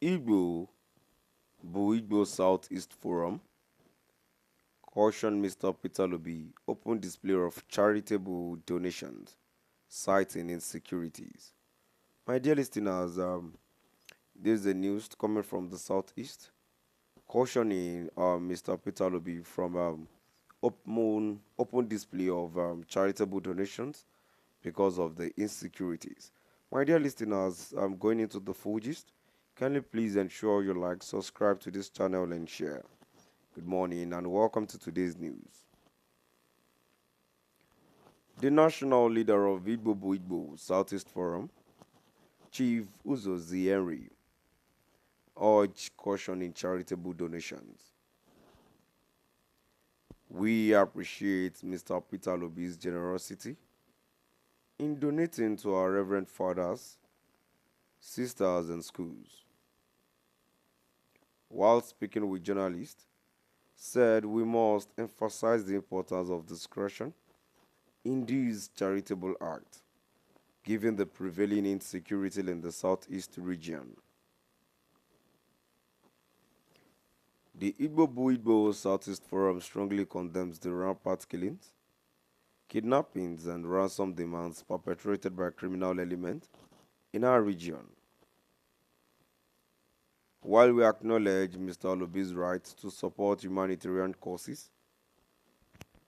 Igbo, Igbo Southeast Forum, caution Mr. Peter Luby, open display of charitable donations, citing insecurities. My dear listeners, this is the news coming from the Southeast, cautioning Mr. Peter Luby from open display of charitable donations because of the insecurities. My dear listeners, I'm going into the full gist. Kindly please ensure you like, subscribe to this channel and share. Good morning and welcome to today's news. The national leader of Igbo Southeast Forum, Chief Uzozi Henry, urged caution in charitable donations. We appreciate Mr. Peter Luby's generosity in donating to our Reverend Fathers, sisters, and schools. While speaking with journalists, said we must emphasize the importance of discretion in this charitable act, given the prevailing insecurity in the Southeast region. The Igbo Southeast Forum strongly condemns the rampant killings, kidnappings, and ransom demands perpetrated by criminal elements in our region. While we acknowledge Mr. Luby's right to support humanitarian causes,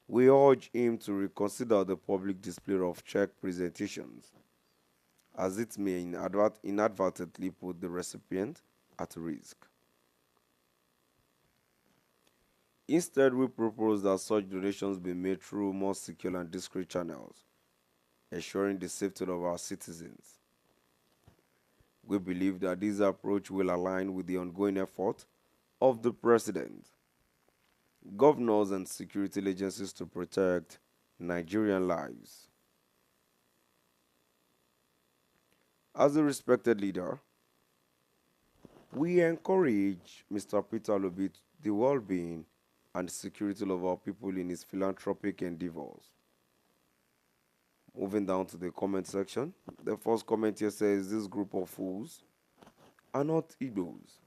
we urge him to reconsider the public display of check presentations, as it may inadvertently put the recipient at risk. Instead, we propose that such donations be made through more secure and discreet channels, ensuring the safety of our citizens. We believe that this approach will align with the ongoing effort of the President, governors, and security agencies to protect Nigerian lives. As a respected leader, we encourage Mr. Peter Luby the well-being and security of our people in his philanthropic endeavors. Moving down to the comment section, the first comment here says, "This group of fools are not Igbos.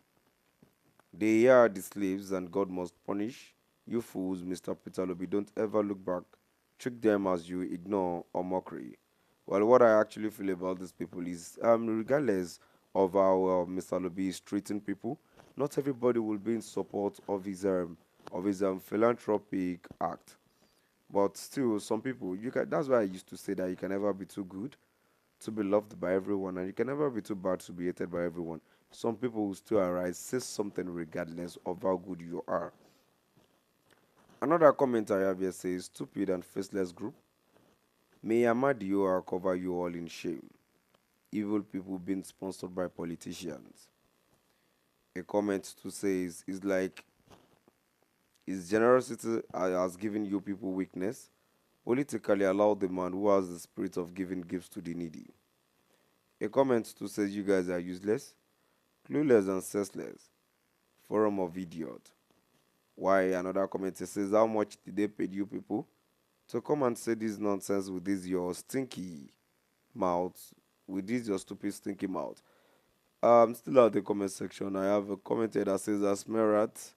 They are the slaves and God must punish you fools, Mr. Peter Luby. Don't ever look back. Trick them as you ignore or mockery." Well, what I actually feel about these people is, regardless of how Mr. Luby is treating people, not everybody will be in support of his philanthropic act. But still, some people, that's why I used to say that you can never be too good to be loved by everyone, and you can never be too bad to be hated by everyone. Some people will still arise, say something regardless of how good you are. Another comment I have here says, "Stupid and faceless group. May Ahmadiyya cover you all in shame. Evil people being sponsored by politicians." A comment to says, "Is like his generosity has given you people weakness. Politically allow the man who has the spirit of giving gifts to the needy." A comment to says, "You guys are useless, clueless, and senseless. Forum of idiot." Why another comment says, "How much did they pay you people to come and say this nonsense with this your stinky mouth, with this your stupid stinky mouth?" Still at the comment section, I have a comment here that says, "Asmerat,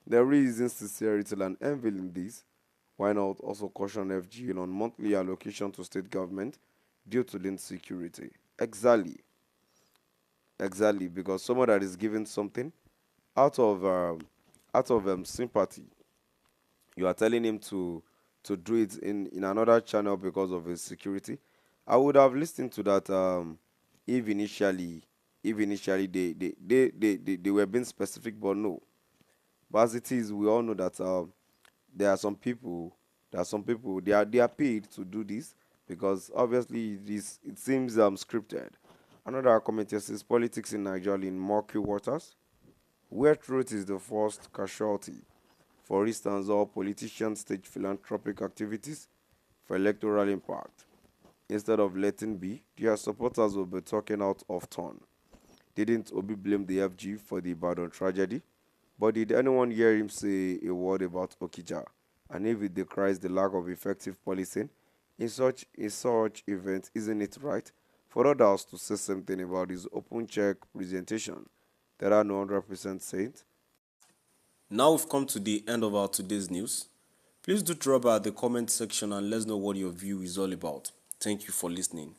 there is insincerity and envy in this. Why not also caution FGN on monthly allocation to state government due to the insecurity?" Exactly, because someone that is giving something out of sympathy, you are telling him to do it in another channel because of his security. I would have listened to that if initially they were being specific, but no. But as it is, we all know that there are some people they are paid to do this because obviously it seems scripted. Another comment here says, "Politics in Nigeria in murky waters, where truth is the first casualty. For instance, all politicians stage philanthropic activities for electoral impact. Instead of letting be, their supporters will be talking out of turn. Didn't Obi blame the FG for the Ibadan tragedy? But did anyone hear him say a word about Okija? And if it decries the lack of effective policing in such event, isn't it right for others to say something about his open check presentation There are no 100% saints. Now we've come to the end of our today's news. Please do drop by the comment section and let us know what your view is all about. Thank you for listening.